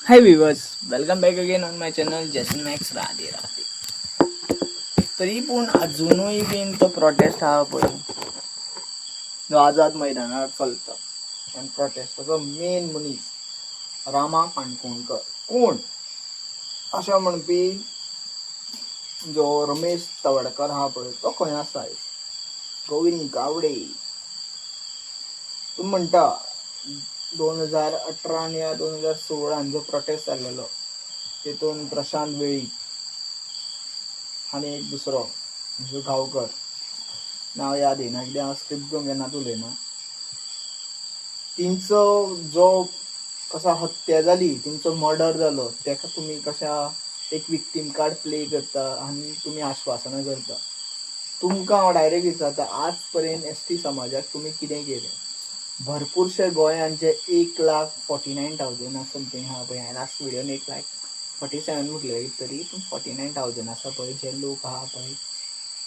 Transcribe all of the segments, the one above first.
High viewers, welcome back again on my channel Jason max Radhe Radhe. तरी पूण अजूनय bin तो प्रोटेस्ट हा पळय जो आझाद मैदानार चलता आनी प्रोटेस्टाचो मेन मनीस रामा काणकोणकर कोण अशें म्हणपी जो रमेश तवडकर हा पळय तो खंय आसा आयज. गोविंद गावडे तूं म्हणटा 2018 या 2016 जो प्रोटेस्ट जाल्लो तेतून प्रशांत वेळीप आनी एक दुसरो म्हणजे गांवकर नांव याद येना कित्याक हांव स्क्रिप्ट घेवन केन्नाच उलयना. तिंचो जो कसा हत्या जाली, तिंचो मर्डर जालो तेका तुमी कशा एक विक्टीम कार्ड प्ले करता आनी तुमी आश्वासनां करता. तुमकां हांव डायरेक्ट विचारता, आज पर्यंत एसटी समाजाक तुमी कितें केलें? भरपूरशे गोंयान जे 1,49,000 समथींग आहा पळय, लास्ट व्हिडिओन 1,47,000 म्हटलें तरी पूण 49,000 आसा पळय जे लोक आहा पळय,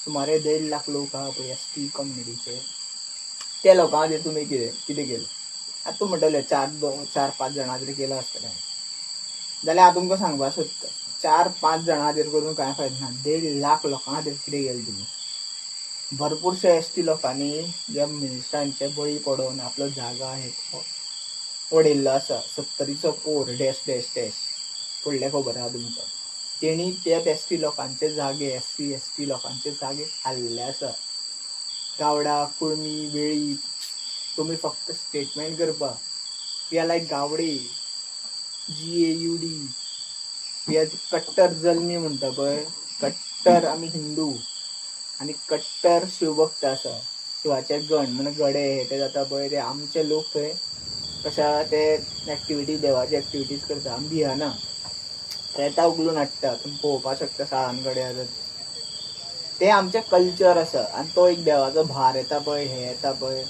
सुमारे 1.5 लाख लोक आहा पळय एसटी कम्युनिटीचे, त्या लोकां खातीर तुमी कितें केलें? आतां तूं म्हणटलें 4-5 जाणां खातीर केलां आसतलें, जाल्यार हांव तुमकां सांगपाक सोदतां 4-5 जाणां खातीर करून कांय फायदो ना. 1.5 लाख लोकां खातीर कितें केलें तुमी? भरपूरशे एसटी लोकांनी ज्या मिनिस्टरांचे बळी पडोवन आपलो जागा हे उडयल्लो आसा. 70चो पोर डॅश डॅश डॅश फुडलें खबर आहा तुमकां. तेणी त्या एसटी लोकांचे जागे एसटी लोकांचे जागे खाल्ले आसा. गावडा, कुळमी, वेळीप तुमी फक्त स्टेटमेंट करपा. वी आर लायक गावडे, GAUD, वी आर कट्टर जल्मी म्हणटा पळय, कट्टर आमी हिंदू आनी कट्टर शिवभक्त आसा. शिवाचे गण म्हणजे गडे ते जाता पळय ते आमचे लोक थंय कशा ते एक्टिविटीज देवाची एक्टिविटीज करता. आमी भियना, येता उगलून हाडटा. तुमी पळोवपाक शकता शाळांकडे आसा ते आमचे कल्चर आसा. आनी तो एक देवाचो भार येता पळय, हे येता पळय,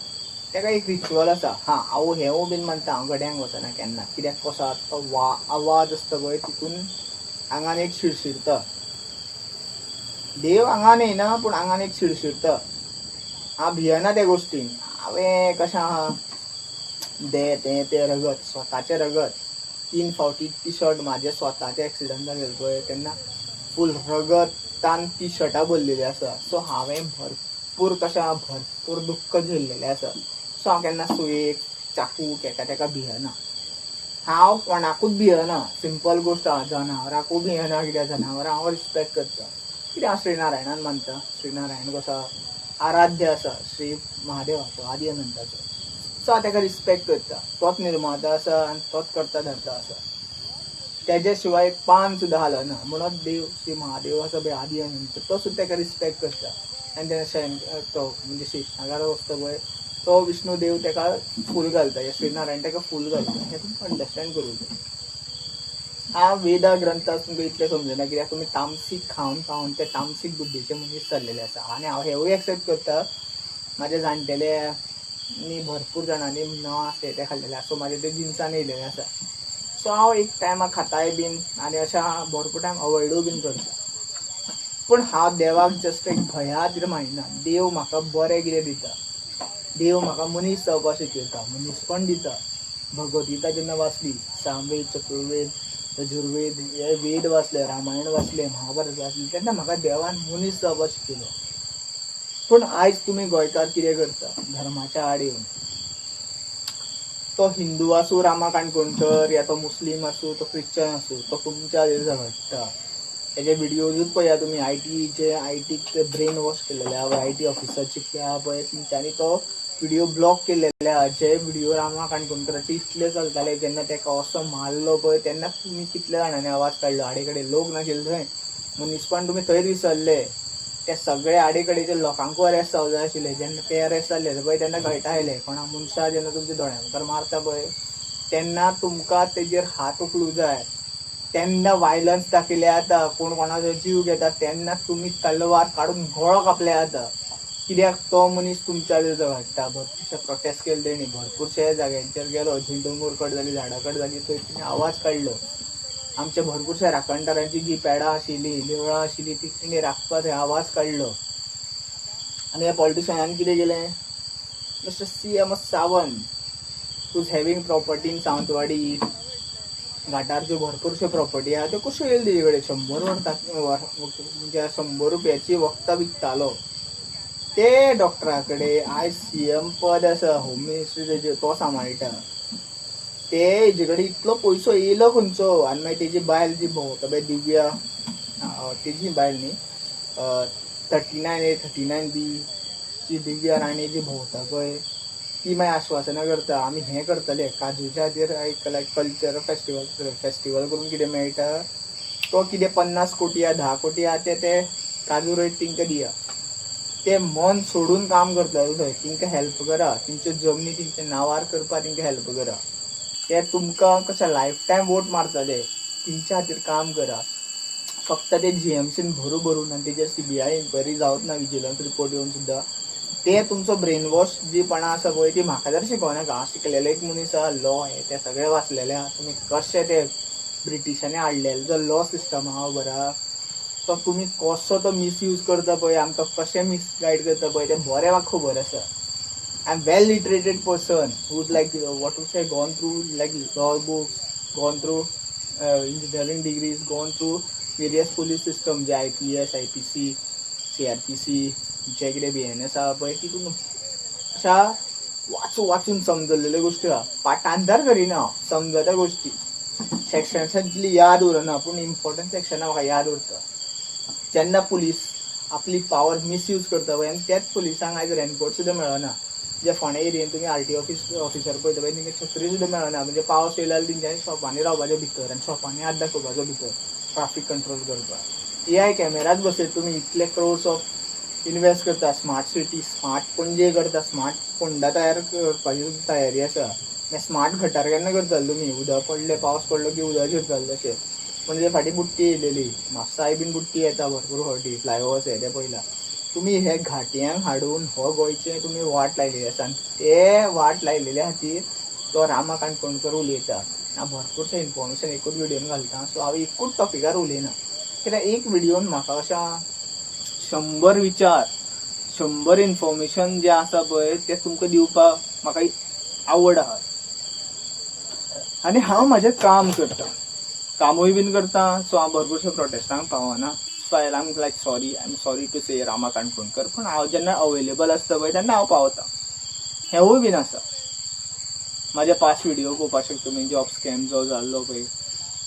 तेका एक रिच्युअल आसा. हांव हेंवूय बीन मानता, हांव गड्यांक वचना केन्ना, कित्याक कसो आतां तो आवाज आसता पळय तितून आंगान एक शिरशिरता. देव आंगान येना पूण आंगान एक शिरशिरता. हांव भियना त्या गोश्टीन. हांवें कशें आहा ते रगत, स्वताचें रगत 3 फावटी टी शर्ट म्हाजे स्वताचे एक्सिडंट जालेले पळय तेन्ना फूल रगतान टी शर्टां भरलेली आसा. सो हांवें भरपूर दुख्ख झेल्लेलें आसा. सो हांव केन्ना सुयेक चाकूक तेका भियना. हांव कोणाकूच भियना. सिंपल गोश्ट आहा, जनावरांकूय भियना. कित्याक जनावरां हांव रिस्पेक्ट करता. कित्याक हांव श्रीनारायणान मानता. श्रीनारायण कसो आराध्य आसा श्री महादेवाचो, आदी अनंताचो. सो हांव तेका रिस्पेक्ट करता. तोच निर्माता आसा आनी तोच करता धरता आसा. तेज्या शिवाय एक पान सुद्दां हालना. म्हणून देव श्री महादेव आसा पळय आदी अनंत, तो सुद्दां तेका रिस्पेक्ट करता. आनी तेन्ना तो म्हणजे शेषनागार वचता पळय तो विष्णू देव तेका फूल घालता, श्रीनारायण तेका फूल घालता. हें तुमकां अंडरस्टँड करूंक जाय. हांव वेदा ग्रंथांत तुमकां इतलें समजना कित्याक तुमी तामसीक खावन ते तामसीक बुद्धीचे मनीस जाल्लेले आसा. आनी हांव हेंवूय एक्सेप्ट करता, म्हाजे जाणटेले आनी भरपूर जाणांनी नॉस ते खाल्लेले आसा. सो म्हाजे ते जिन्सान येयलेले आसा. सो हांव एक टायमाक खाताय बीन आनी अशें भरपूर टायम अवॉयडूय बीन करता. पूण हांव देवाक जस्ट एक भंया खातीर मानिना. देव म्हाका बरें कितें दिता. देव म्हाका मनीस जावपाक शिकयता, मनीसपण दिता. भगवद्गीता जेन्ना वाचली, सामवेद, चतुर्वेद, यजुर्वेद हे वेद वाचले, रामायण वाचले, महाभारत वाचले, तेन्ना म्हाका देवान मनीस जावपाक शिकयलो. पूण आयज तुमी गोंयकार कितें करता? धर्माच्या आड येवन तो हिंदू आसूं रामा काणकोणकर, या तो मुस्लीम आसूं, तो ख्रिश्चन आसूं, तो तुमच्या हाजेर झगडटा. तेजे व्हिडिओजूच पळया तुमी. आयटीक ते ब्रेन वॉश केलेले आहा. IT ऑफिसर चिंतले आहा पळय तेंच्यांनी तो व्हिडिओ ब्लॉक केलेले आहा. जे व्हिडिओ रामा काणकोणकराचे इतले चलताले, जेन्ना तेका असो मारलो पळय तेन्ना तुमी कितल्या जाणांनी आवाज काडलो. आडेकडे लोक नाशिल्ले थंय, मनीसपण तुमी थंयच विसरले. त्या सगळ्या आडेकडेच्या लोकांकूय अरेस्ट जावंक जाय आशिल्ले. जेन्ना ते अरेस्ट जाल्ले पळय तेन्ना कळटा आयलें कोणा मनशाक जेन्ना तुमच्या दोळ्या मुखार मारता पळय तेन्ना तुमकां तेजेर हात उखलूंक जाय. तेन्ना वायलन्स दाखयल्या जाता. कोण कोणाचो जीव घेता तेन्ना तुमी तलवार काडून गळो कापल्या जाता. कित्याक तो मनीस तुमच्या हाजेर झगडटा. भरपूरशे प्रोटेस्ट केले तेणी, भरपूरशे जाग्यांचेर गेलो, जी दोंगूर कट जाली, झाडां कट जाली, थंय तिणें आवाज काडलो. आमच्या भरपूरशा राखणदारांची जी पेडां आशिल्ली, देवळां आशिल्लीं ती तिणें राखपाक थंय आवाज काडलो. आनी ह्या पॉलिटिशियनांनी कितें केलें? Mister CM Sawant, who is having property in Sawantwadi, घाटार ज्यो भरपूरशो प्रॉपर्टी आहा त्यो कश्यो येयल्यो तेजे कडेन 100 म्हणजे 100 रुपयाची वखदां विकतालो. ते डॉक्टरा कडेन आयज CM पद आसा, होम मिनिस्ट्री तेजे तो सांबाळटा. ते हेजे कडेन इतलो पयसो येयलो खंयचो, आनी मागीर तेजी बायल जी भोंवता पळय दिव्या, तेजी बायल न्ही, 39A39B जी दिव्या राणी जी भोंवता पळय, ती मागीर आश्वासनां करता आमी हें करतले काजूच्या खातीर. लायक कल्चरल फेस्टिवल करून कितें मेळटा तो कितें 50 कोटी या 10 कोटी आहा ते काजू रोयत तेंकां दिया. ते मन सोडून काम करतले थंय, तेंकां हेल्प करा, तेंच्यो जमनी तेंच्या नांवार करपाक तेंकां हेल्प करा. ते तुमकां कशें लायफ टायम वोट मारतले, तेंच्या खातीर काम करा. फक्त ते GMCन भरून आनी तेजेर CBI इन्क्वायरी जावच ना, विजिलन्स रिपोर्ट येवन सुद्दां ते तुमचो ब्रेन वॉश जीपणा आसा पळय ती म्हाका जर शिकोवनाका. हांव शिकलेलो एक मनीस आहा, लॉ हे ते सगळें वाचलेलें आहा. तुमी कशें ते ब्रिटिशांनी हाडलेलो जो लॉ सिस्टम आहा बरा, तो तुमी कसो तो मिसयूज करता पळय, आमकां कशें मिसगायड करता पळय, तें बरें म्हाका खबर आसा. I am well literated person who's like what to say gone through like law books, gone through engineering degrees, gone through various police system जे IPS, IPC, CRPC जे कितें BNS आहा पळय, तितून अशा वाचून समजलेल्यो गोश्टी आहा. पाठांतर करिना हांव, समजता गोश्टी. सेक्शन्सांतली याद उरना, पूण इम्पॉर्टंट सेक्शनां म्हाका याद उरता. जेन्ना पुलीस आपली पावर मिसयूज करता पळय, आनी त्याच पुलिसांक आयज रेनकोट सुद्दां मेळना. जे फोंड्या एरियेन तुमी RTO ऑफिसर पळयता पळय, तेंकां छत्री सुद्दां मेळना. म्हणजे पावस येयलो जाल्यार तेंच्यांनी शॉपांनी रावपाचें भितर, आनी शॉपांनी हात दाखोवपाचो भितर ट्राफीक कंट्रोल करपाक. AI कॅमेराच बसयत तुमी इतले क्रोर्स ऑफ इन्वेस्ट करता. स्मार्ट सिटी, स्मार्ट पणजे करता, स्मार्ट फोंडा तयार करपाची तयारी आसा. मागीर स्मार्ट गटार केन्ना करतले तुमी? उदक पडलें, पावस पडलो की उदक शिरतलें तशें. म्हणजे फाटीं बुट्टी येयलेली, म्हापसाय बीन बुट्टी येता भरपूर फावटी, फ्लायओवर्स हे ते पयला. तुमी हे घाटयांक हाडून हो गोंयचे तुमी वाट लायलेली आसा, आनी ते वाट लायलेल्या खातीर तो रामा काणकोणकर उलयता. हांव भरपूरशें इन्फॉर्मेशन एकूच विडियोन घालता, सो हांव एकूच टॉपिकार उलयना. कित्याक एक विडियोन म्हाका अशा 100 विचार, 100 इन्फॉर्मेशन जे आसा पळय ते तुमकां दिवपाक म्हाका आवड आहा. आनी हांव म्हाजें काम करता, कामूय बीन करता. सो हांव भरपूरशे प्रोटेस्टांक पावना. So I am like sorry, I am sorry to say Rama Kankonkar. पूण हांव जेन्ना अवेलेबल आसता पळय तेन्ना हांव पावता. हेंवूय बीन आसा. म्हाजे पास्ट व्हिडियो पळोवपाक शकता तुमी. जॉब स्कॅम जो जाल्लो पळय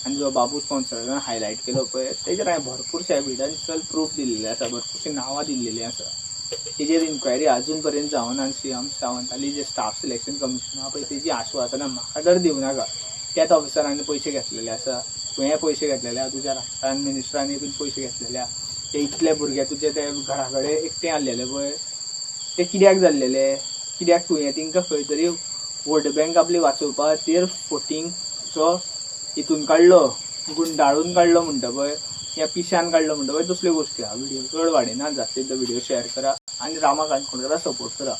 आनी जो बाबू स्पॉन्सरान हायलायट केलो पळय, तेजेर हांवें भरपूरशे एविडन्शियल प्रूफ दिल्लेले आसा, भरपूरशी नांवां दिल्लेलीं आसा. तेजेर इन्क्वायरी अजून पर्यंत जावना. CM सावंताली जे स्टाफ सिलेक्शन कमिशन आहा पळय तेजी आश्वासनां म्हाका तर दिवनाका. त्याच ऑफिसरांनी पयशे घेतलेले आसा, तुवें पयशे घेतलेले आहा, तुज्या राष्ट्रान मिनिस्टरांनी बीन पयशे घेतलेले आहा. ते इतले भुरगे तुजे ते घरा कडेन एकटे हाडलेले पळय, ते कित्याक जाल्लेले? कित्याक तुवें तेंकां खंय तरी वोट बँक आपली वाचोवपा खातीर फोटींगचो हितून काडलो, गुंडाळून काडलो म्हणटा पळय, या पिश्यान काडलो म्हणटा पळय, तसल्यो गोश्टी आहा. व्हिडियो चड वाडयना, जाता तो व्हिडियो शेअर करा आनी रामा काणकोणकराक सपोर्ट करा.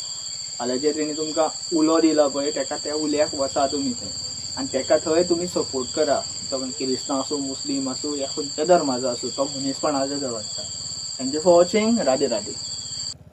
फाल्यां जे तेणी तुमकां उलो दिला पळय तेका त्या उल्याक वचा तुमी थंय आनी तेका थंय तुमी सपोर्ट करा. तो क्रिस्तांव आसूं, मुस्लीम आसूं, या खंयच्या धर्माचो आसूं, तो मनीसपणाचो जवाबदार. Thank you for watching. Radhe Radhe.